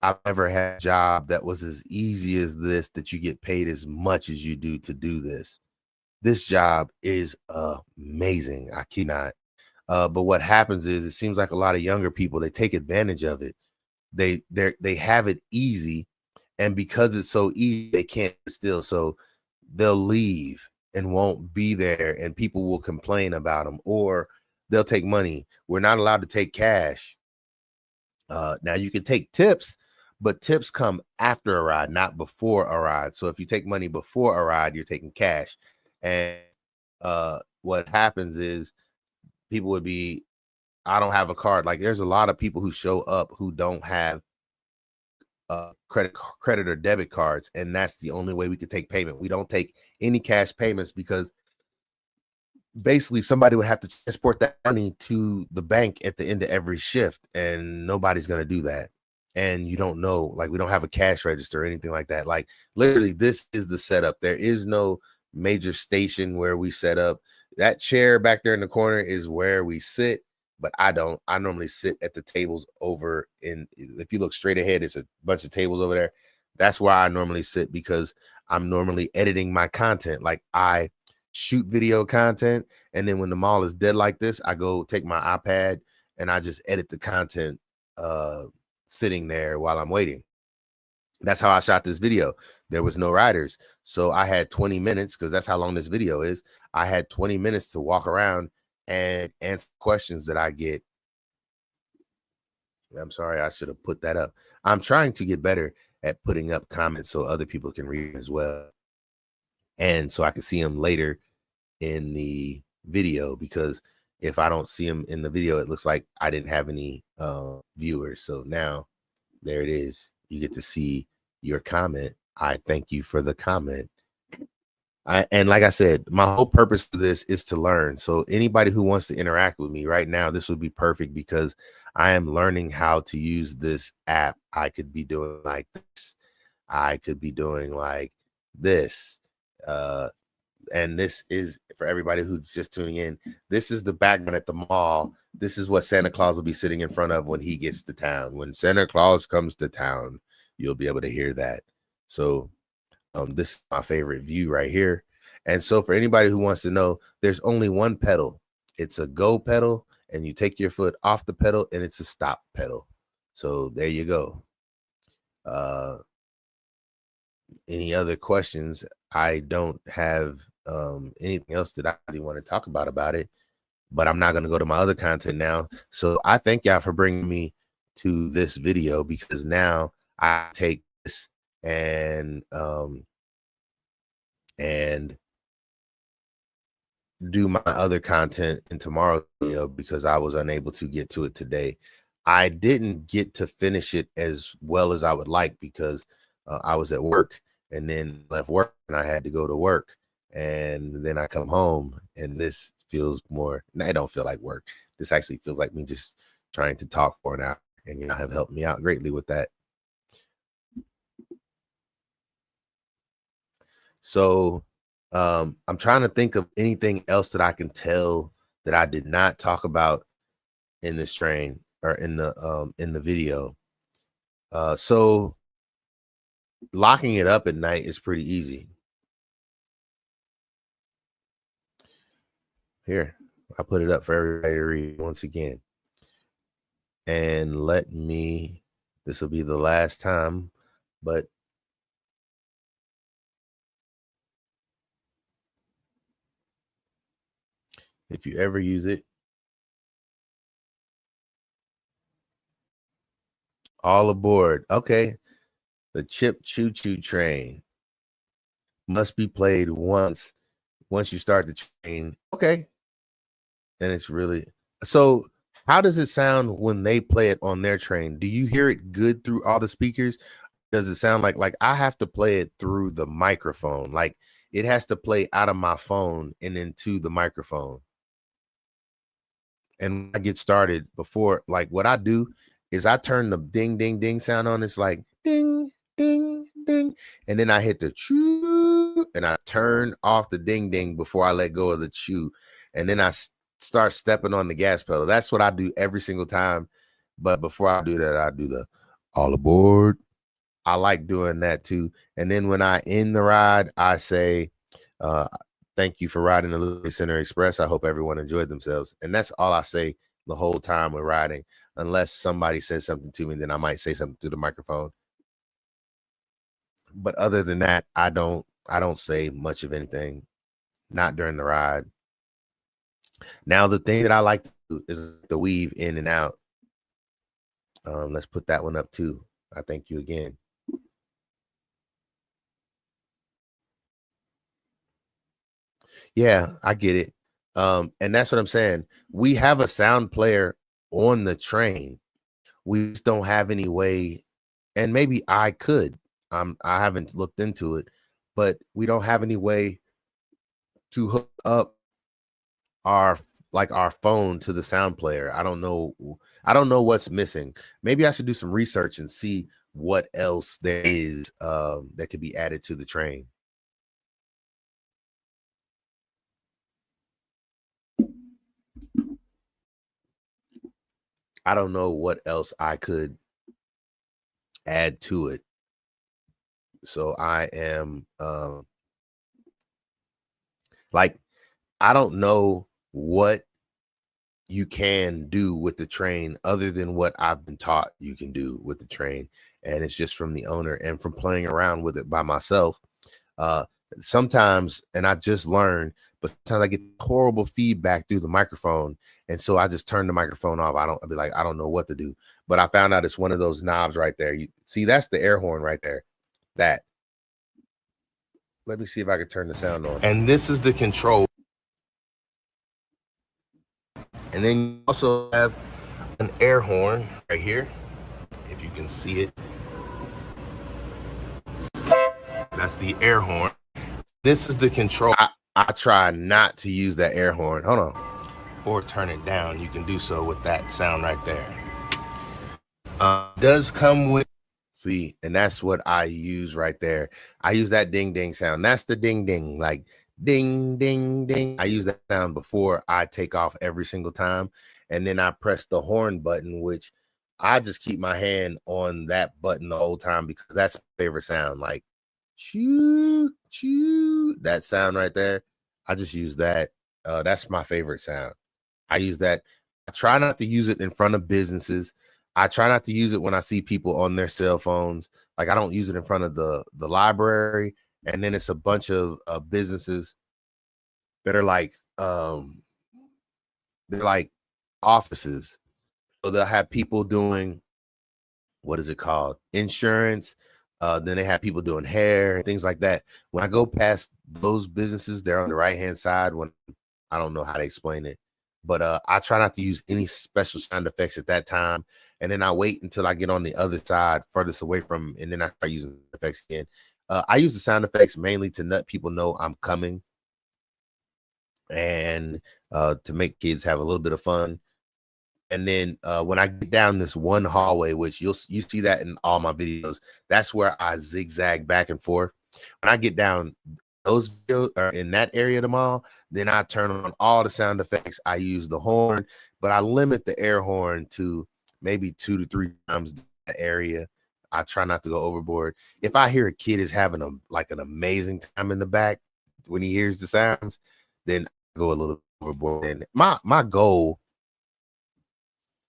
I've never had a job that was as easy as this, that you get paid as much as you do to do this. This job is amazing. I cannot. But what happens is, it seems like a lot of younger people, they take advantage of it. They have it easy, and because it's so easy, they can't still. So they'll leave and won't be there, and people will complain about them, or they'll take money. We're not allowed to take cash. Now you can take tips, but tips come after a ride, not before a ride. So if you take money before a ride, you're taking cash. And what happens is, people would be, I don't have a card. Like, there's a lot of people who show up who don't have credit or debit cards, and that's the only way we could take payment. We don't take any cash payments, because basically somebody would have to transport that money to the bank at the end of every shift, and nobody's going to do that. And you don't know, like, we don't have a cash register or anything like that. Like, literally, this is the setup. There is no major station where we set up. That chair back there in the corner is where we sit, but I normally sit at the tables over in, if you look straight ahead, it's a bunch of tables over there. That's where I normally sit, because I'm normally editing my content. Like, I shoot video content, and then when the mall is dead like this, I go take my iPad and I just edit the content sitting there while I'm waiting. That's how I shot this video. There was no riders, so I had 20 minutes, because that's how long this video is. I had 20 minutes to walk around and answer questions that I get. I'm sorry, I should have put that up. I'm trying to get better at putting up comments so other people can read as well, and so I can see them later in the video, because if I don't see them in the video, it looks like I didn't have any viewers. So now there it is. You get to see your comment. I thank you for the comment. And like I said, my whole purpose for this is to learn. So anybody who wants to interact with me right now, this would be perfect because I am learning how to use this app. I could be doing like this. I could be doing like this. And this is for everybody who's just tuning in. This is the background at the mall. This is what Santa Claus will be sitting in front of when he gets to town. When Santa Claus comes to town, you'll be able to hear that. So this is my favorite view right here. And so for anybody who wants to know, there's only one pedal. It's a go pedal, and you take your foot off the pedal, and it's a stop pedal. So there you go. Any other questions? I don't have anything else that I really want to talk about it, but I'm not going to go to my other content now. So I thank y'all for bringing me to this video, because now I take this and do my other content in tomorrow's video because I was unable to get to it today. I didn't get to finish it as well as I would like because I was at work and then left work and I had to go to work, and then I come home and this feels more, I don't feel like work. This actually feels like me just trying to talk for an hour, and y'all have helped me out greatly with that. So I'm trying to think of anything else that I can tell that I did not talk about in this train or in the video. So locking it up at night is pretty easy. Here, I put it up for everybody to read once again. And this will be the last time, but if you ever use it, all aboard. Okay. The chip choo choo train must be played once you start the train. Okay. And it's really, so how does it sound when they play it on their train? Do you hear it good through all the speakers? Does it sound like I have to play it through the microphone? Like it has to play out of my phone and into the microphone. And when I get started, before, like what I do is I turn the ding ding ding sound on. It's like ding ding ding, and then I hit the chew and I turn off the ding ding before I let go of the chew, and then I start stepping on the gas pedal. That's what I do every single time. But before I do that, I do the all aboard. I like doing that too. And then when I end the ride, I say, thank you for riding the Liberty Center Express. I hope everyone enjoyed themselves. And that's all I say the whole time we're riding, unless somebody says something to me, then I might say something through the microphone. But other than that, I don't say much of anything, not during the ride. Now, the thing that I like to do is the weave in and out. Let's put that one up too. I thank you again. Yeah, I get it. And that's what I'm saying. We have a sound player on the train. We just don't have any way, and maybe I could. I haven't looked into it, but we don't have any way to hook up our phone to the sound player. I don't know what's missing. Maybe I should do some research and see what else there is that could be added to the train. I don't know what else I could add to it. So I am I don't know what you can do with the train other than what I've been taught you can do with the train. And it's just from the owner and from playing around with it by myself. Sometimes, and I just learned, but sometimes I get horrible feedback through the microphone. And so I just turn the microphone off. I'll be like, I don't know what to do. But I found out it's one of those knobs right there. You see, that's the air horn right there. That. Let me see if I can turn the sound on. And this is the control. And then you also have an air horn right here, if you can see it. That's the air horn. This is the control. I try not to use that air horn. Hold on. Or turn it down. You can do so with that sound right there. Does come with, see, and that's what I use right there. I use that ding ding sound. That's the ding ding, like ding ding ding. I use that sound before I take off every single time, and then I press the horn button, which I just keep my hand on that button the whole time because that's my favorite sound. Like choo choo, that sound right there. I just use that. That's my favorite sound. I use that. I try not to use it in front of businesses. I try not to use it when I see people on their cell phones. Like I don't use it in front of the library. And then it's a bunch of businesses that are like they're like offices. So they'll have people doing, what is it called? Insurance. Then they have people doing hair and things like that. When I go past those businesses, they're on the right-hand side. When I don't know how to explain it, but I try not to use any special sound effects at that time. And then I wait until I get on the other side, furthest away from, and then I start using effects again. I use the sound effects mainly to let people know I'm coming and to make kids have a little bit of fun. And then when I get down this one hallway, which you see that in all my videos, that's where I zigzag back and forth. When I get down those videos or in that area of the mall, then I turn on all the sound effects. I use the horn, but I limit the air horn to maybe 2 to 3 times that area. I try not to go overboard. If I hear a kid is having an amazing time in the back when he hears the sounds, then I go a little overboard. And my goal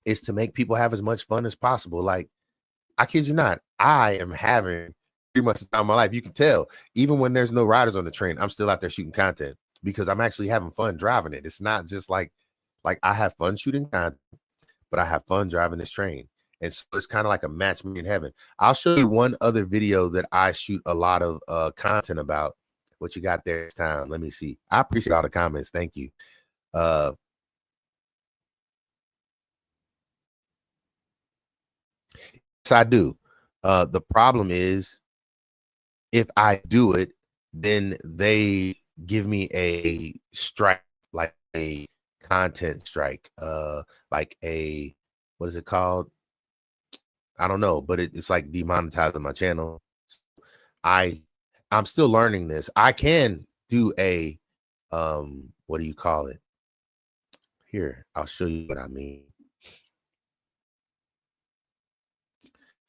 is to make people have as much fun as possible. Like, I kid you not, I am having pretty much the time of my life. You can tell, even when there's no riders on the train, I'm still out there shooting content because I'm actually having fun driving it. It's not just like I have fun shooting content, but I have fun driving this train. And so it's kind of like a match made in heaven. I'll show you one other video that I shoot a lot of content about. What you got there this time? Let me see. I appreciate all the comments. Thank you. Yes, I do. The problem is if I do it, then they give me a strike, like a content strike, like a, what is it called? I don't know, but it's like demonetizing my channel. I'm still learning this. I can do a what do you call it? Here, I'll show you what I mean.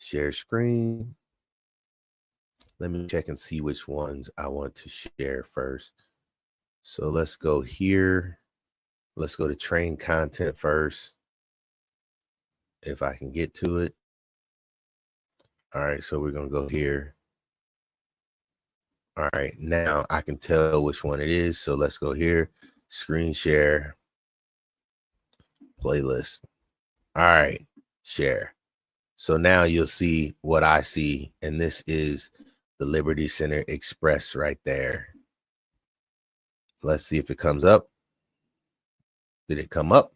Share screen. Let me check and see which ones I want to share first. So let's go here. Let's go to train content first, if I can get to it. All right, so we're gonna go here. All right, now I can tell which one it is. So let's go here, screen share, playlist. All right, share. So now you'll see what I see, and this is the Liberty Center Express right there. Let's see if it comes up. Did it come up?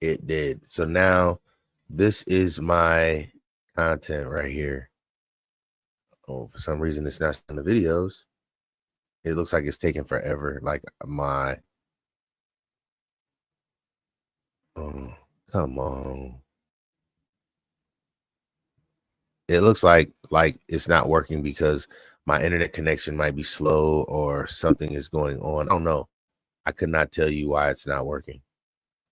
It did. So now this is my content right here. Oh, for some reason it's not in the videos. It looks like it's taking forever. Like my, oh, come on. It looks like it's not working because my internet connection might be slow or something is going on. I don't know. I could not tell you why it's not working.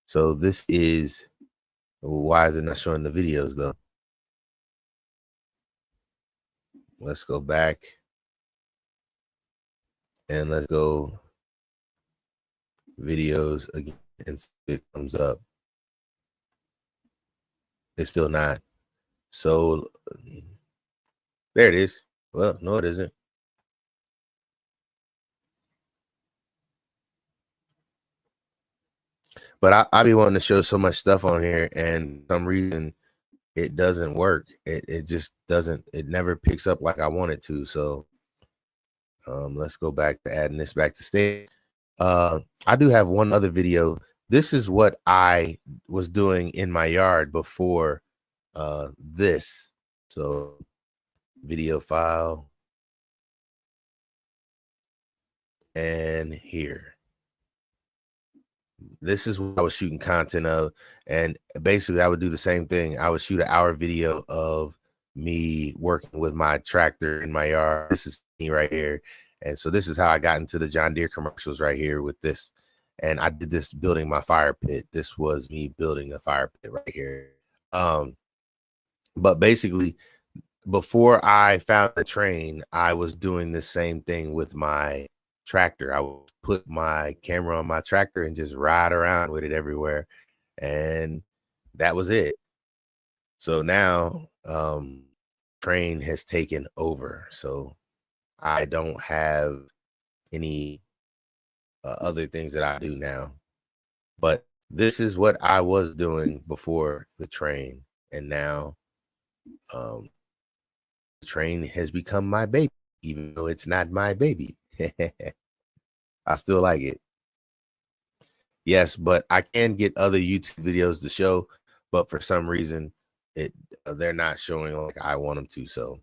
So this is, why is it not showing the videos though? Let's go back and let's go videos again and see if it comes up. It's still not. So there it is. Well, no, it isn't. But I be wanting to show so much stuff on here, and for some reason it doesn't work. It just doesn't. It never picks up like I want it to. So let's go back to adding this back to stage. I do have one other video. This is what I was doing in my yard before this. So video file. and here. This is what I was shooting content of. And basically I would do the same thing. I would shoot an hour video of me working with my tractor in my yard. This is me right here. And so this is how I got into the John Deere commercials right here with this. And I did this building my fire pit. This was me building a fire pit right here. But basically, before I found the train, I was doing the same thing with my tractor. I would put my camera on my tractor and just ride around with it everywhere. And that was it. So now train has taken over. So I don't have any other things that I do now. But this is what I was doing before the train. And now the train has become my baby, even though it's not my baby. I still like it. Yes, but I can get other YouTube videos to show, but for some reason, they're not showing like I want them to. So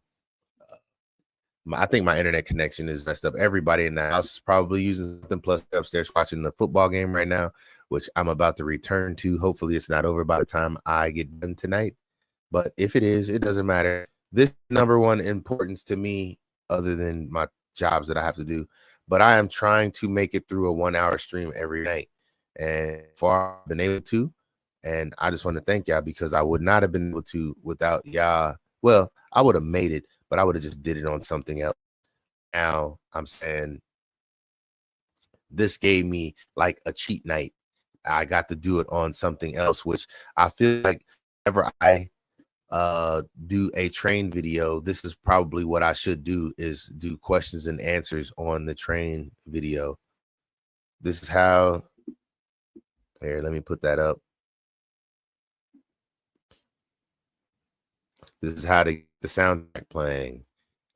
I think my internet connection is messed up. Everybody in the house is probably using something, plus upstairs watching the football game right now, which I'm about to return to. Hopefully it's not over by the time I get done tonight. But if it is, it doesn't matter. This number one importance to me, other than my jobs that I have to do, but I am trying to make it through a 1 hour stream every night. And far I've been able to. And I just want to thank y'all, because I would not have been able to without y'all. Well, I would have made it, but I would have just did it on something else. Now I'm saying this gave me like a cheat night. I got to do it on something else, which I feel like whenever I do a train video, this is probably what I should do, is do questions and answers on the train video. This is how, here, let me put that up. This is how to get the soundtrack playing.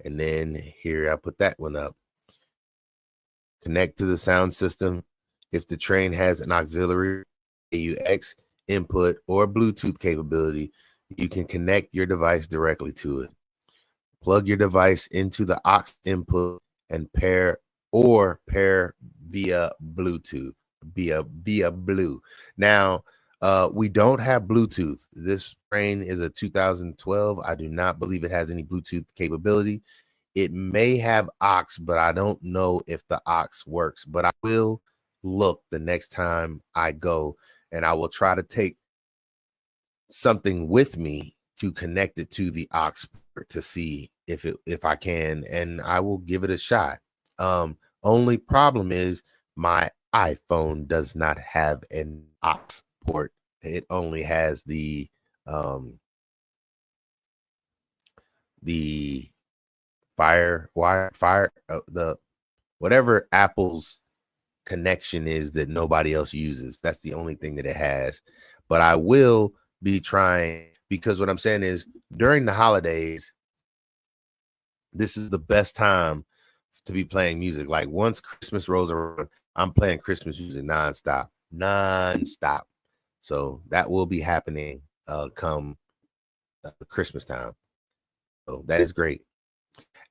And then here I put that one up. Connect to the sound system. If the train has an auxiliary AUX input or Bluetooth capability, you can connect your device directly to it. Plug your device into the aux input and pair via Bluetooth, via Blue. Now, we don't have Bluetooth. This train is a 2012. I do not believe it has any Bluetooth capability. It may have aux, but I don't know if the aux works. But I will look the next time I go, and I will try to take something with me to connect it to the aux to see if I can, and I will give it a shot. Only problem is my iPhone does not have an aux port. It only has the the whatever Apple's connection is that nobody else uses. That's the only thing that it has. But I will be trying, because what I'm saying is during the holidays, this is the best time to be playing music. Like once Christmas rolls around, I'm playing Christmas music nonstop. So that will be happening come Christmas time. So that is great.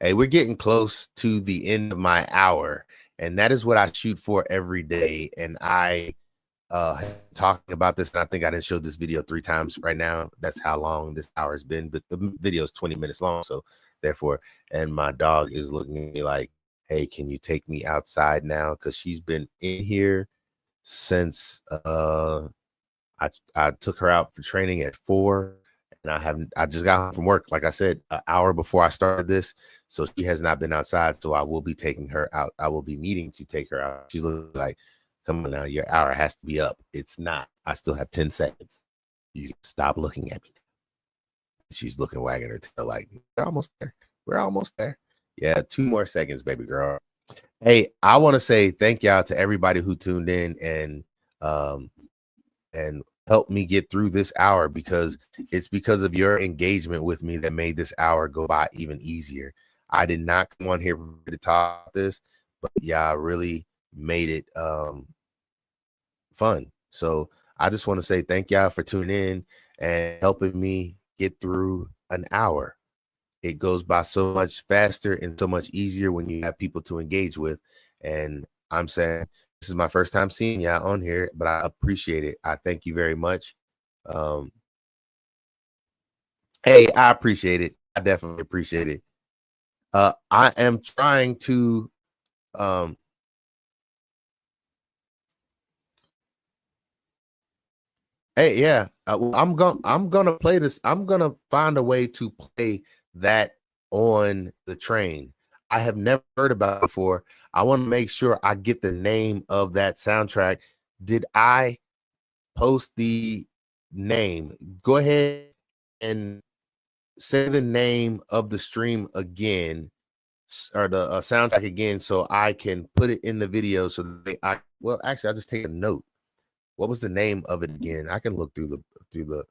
Hey, we're getting close to the end of my hour, and that is what I shoot for every day. And I talking about this, and I think I didn't show this video 3 times right now. That's how long this hour has been, but the video is 20 minutes long, so therefore, and my dog is looking at me like, hey, can you take me outside now? Because she's been in here since I took her out for training at 4, and I just got home from work, like I said, an hour before I started this. So she has not been outside. So I will be taking her out. I will be needing to take her out. She's looking like, come on now, your hour has to be up. It's not. I still have 10 seconds. You can stop looking at me. She's looking, wagging her tail like, we're almost there. We're almost there. Yeah, 2 more seconds, baby girl. Hey, I want to say thank y'all to everybody who tuned in and helped me get through this hour, because it's because of your engagement with me that made this hour go by even easier. I did not come on here to talk about this, but y'all really made it fun. So I just want to say thank y'all for tuning in and helping me get through an hour. It goes by so much faster and so much easier when you have people to engage with. And I'm saying this is my first time seeing y'all on here, but I appreciate it. I thank you very much. Um, hey, I appreciate it. I definitely appreciate it. I am trying to um hey, yeah. Well, I'm gonna play this. I'm gonna find a way to play that on the train. I have never heard about it before. I want to make sure I get the name of that soundtrack. Did I post the name? Go ahead and say the name of the stream again, or the soundtrack again, so I can put it in the video. So that well, actually, I'll just take a note. What was the name of it again? I can look through the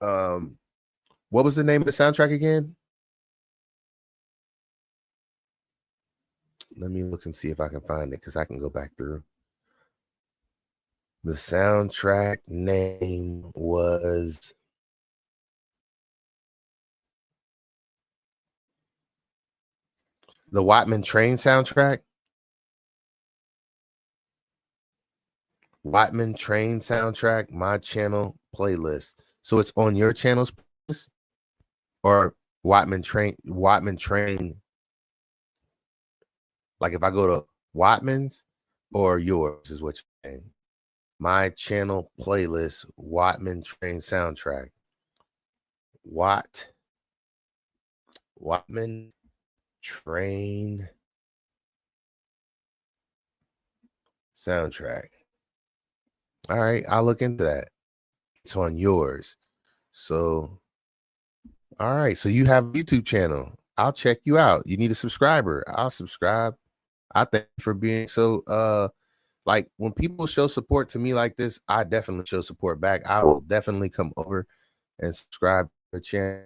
um what was the name of the soundtrack again? Let me look and see if I can find it, because I can go back through. The soundtrack name was the Wattman Train soundtrack. Wattman Train soundtrack, my channel playlist. So it's on your channel's playlist, or Wattman Train. Like if I go to Wattman's or yours is what you're saying. My channel playlist, Wattman Train soundtrack. Wattman Train soundtrack. All right, I'll look into that. It's on yours. So, all right. So you have a YouTube channel. I'll check you out. You need a subscriber. I'll subscribe. I thank you for being so like, when people show support to me like this, I definitely show support back. I will definitely come over and subscribe to the channel.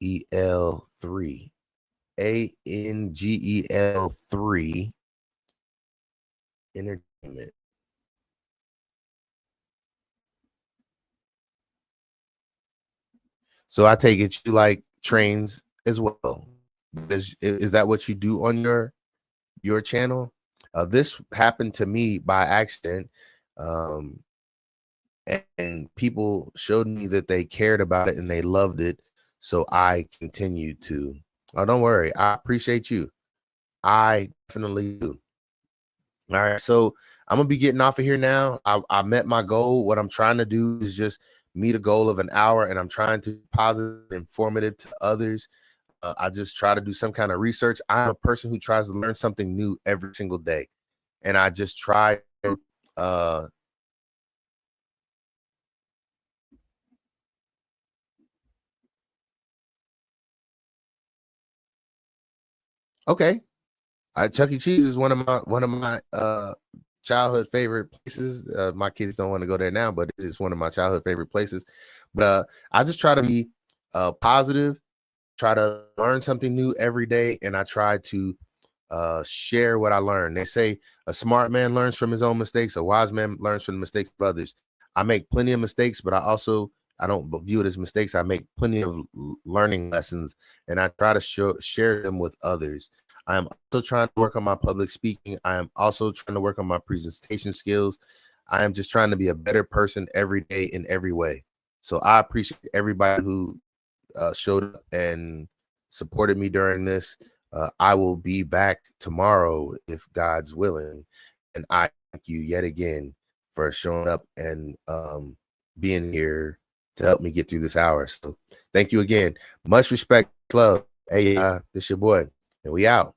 EL3. ANGEL3 Entertainment. So I take it you like trains as well. Is that what you do on your channel? This happened to me by accident. And people showed me that they cared about it and they loved it. So I continued to. Oh, don't worry. I appreciate you. I definitely do. All right. So I'm gonna be getting off of here now. I met my goal. What I'm trying to do is just meet a goal of an hour, and I'm trying to be positive, informative to others. I just try to do some kind of research. I'm a person who tries to learn something new every single day, and I just try. Uh, okay, Chuck E. Cheese is one of my childhood favorite places. My kids don't want to go there now, but it is one of my childhood favorite places. But I just try to be positive, try to learn something new every day, and I try to share what I learned. They say a smart man learns from his own mistakes, a wise man learns from the mistakes of others. I make plenty of mistakes, but I don't view it as mistakes. I make plenty of learning lessons, and I try to share them with others. I am also trying to work on my public speaking. I am also trying to work on my presentation skills. I am just trying to be a better person every day in every way. So I appreciate everybody who showed up and supported me during this. I will be back tomorrow if God's willing. And I thank you yet again for showing up and being here to help me get through this hour. So thank you again. Much respect, love. Hey, this your boy, and we out.